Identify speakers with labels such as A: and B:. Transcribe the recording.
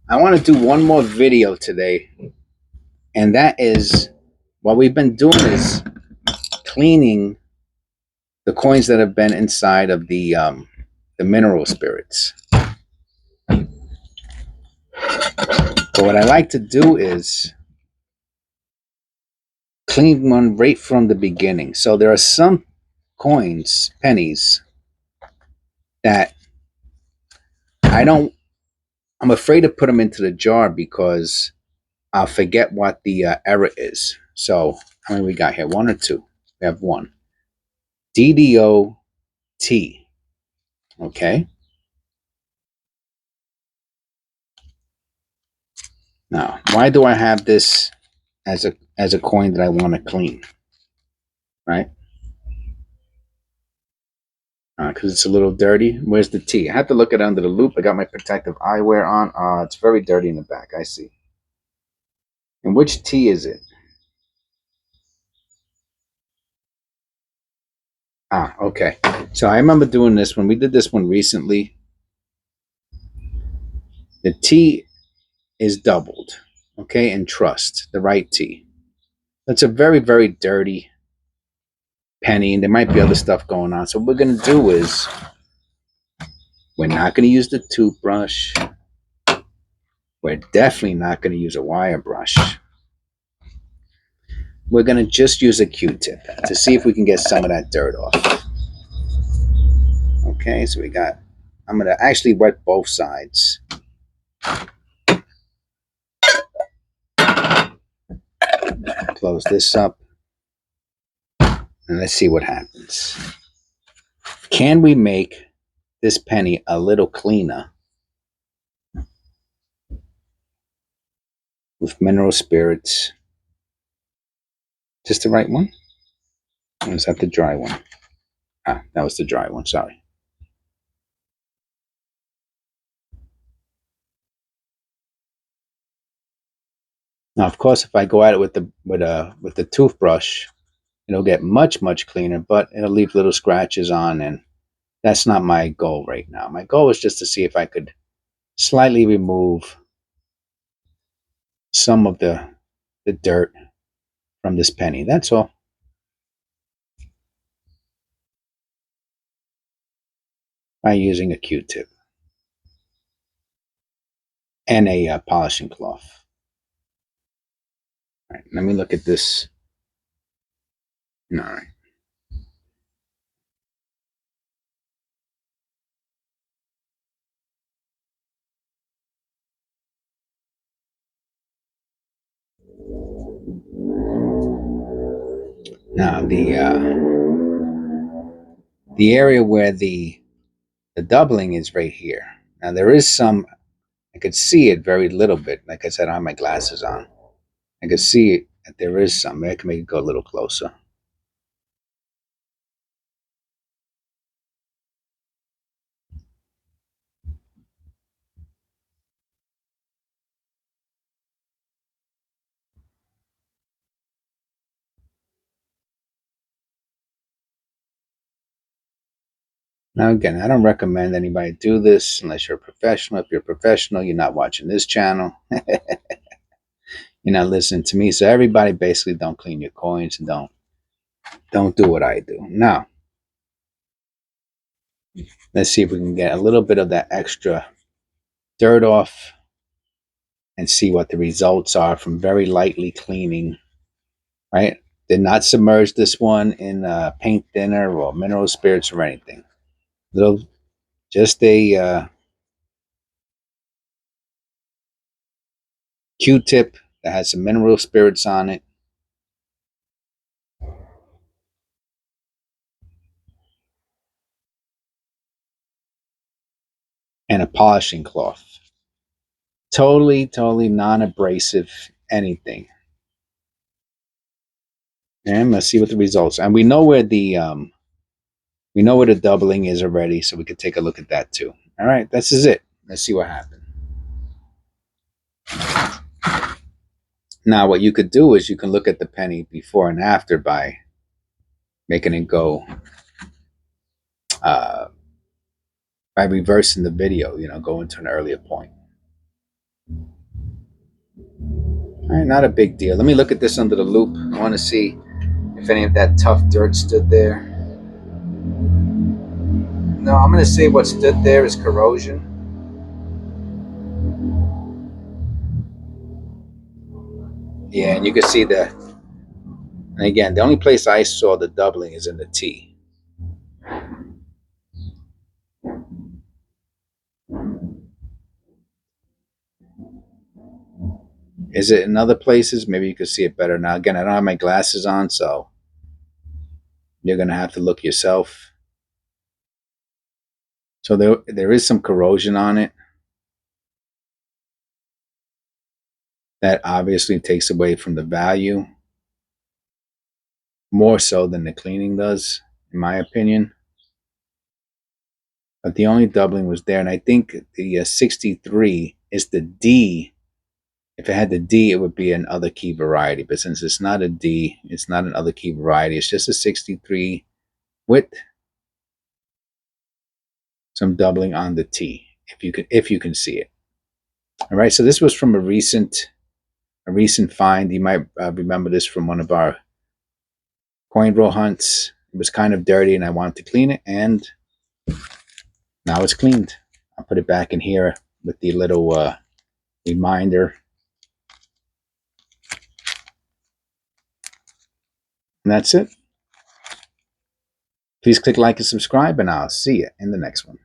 A: I want to do one more video today, and that is what we've been doing is cleaning the coins that have been inside of the mineral spirits. But what I like to do is clean one right from the beginning. So there are some coins, pennies, that I'm afraid to put them into the jar because I'll forget what the error is. So how many we got here? One or two? We have one. DDOT. Okay. Now, why do I have this as a coin that I want to clean? Right? Because it's a little dirty. Where's the T? I have to look it under the loop. I got my protective eyewear on. It's very dirty in the back. I see. And which T is it? Okay. So I remember doing this when we did this one recently. The T is doubled. Okay, and trust the right T. That's a very, very dirty penny, and there might be other stuff going on. So what we're going to do is we're not going to use the toothbrush. We're definitely not going to use a wire brush. We're going to just use a Q-tip to see if we can get some of that dirt off. Okay, so I'm going to actually wet both sides. Close this up. And let's see what happens. Can we make this penny a little cleaner with mineral spirits? Just the right one? Or is that the dry one? That was the dry one, sorry. Now, of course, if I go at it with the toothbrush, it'll get much, much cleaner, but it'll leave little scratches on, and that's not my goal right now. My goal is just to see if I could slightly remove some of the dirt from this penny. That's all. By using a Q-tip and a polishing cloth. All right, let me look at this. All right. Now the area where the doubling is right here. Now there is some, I could see it very little bit. Like I said, I have my glasses on. I could see it, that there is some. I can make it go a little closer. Now again, I don't recommend anybody do this unless you're a professional. If you're a professional, you're not watching this channel. You're not listening to me. So everybody basically don't clean your coins and don't do what I do. Now, let's see if we can get a little bit of that extra dirt off and see what the results are from very lightly cleaning, right? Did not submerge this one in paint thinner or mineral spirits or anything. Just a Q-tip that has some mineral spirits on it. And a polishing cloth. Totally non-abrasive anything. And let's see what the results. And we know where the doubling is already, so we could take a look at that too. All right, this is it. Let's see what happened. Now, what you could do is you can look at the penny before and after by making it go by reversing the video, going to an earlier point. All right, not a big deal. Let me look at this under the loop. I want to see if any of that tough dirt stood there. No, I'm going to say what stood there is corrosion. Yeah, and you can see the, and again, the only place I saw the doubling is in the T. Is it in other places? Maybe you can see it better now. Again, I don't have my glasses on, so you're going to have to look yourself. So there is some corrosion on it. That obviously takes away from the value. More so than the cleaning does, in my opinion. But the only doubling was there. And I think the 63 is the D. If it had the D, it would be an other key variety. But since it's not a D, it's not an other key variety. It's just a 63 with some doubling on the T, if you can see it. All right. So this was from a recent find. You might remember this from one of our coin roll hunts. It was kind of dirty, and I wanted to clean it, and now it's cleaned. I'll put it back in here with the little reminder. And that's it. Please click like and subscribe, and I'll see you in the next one.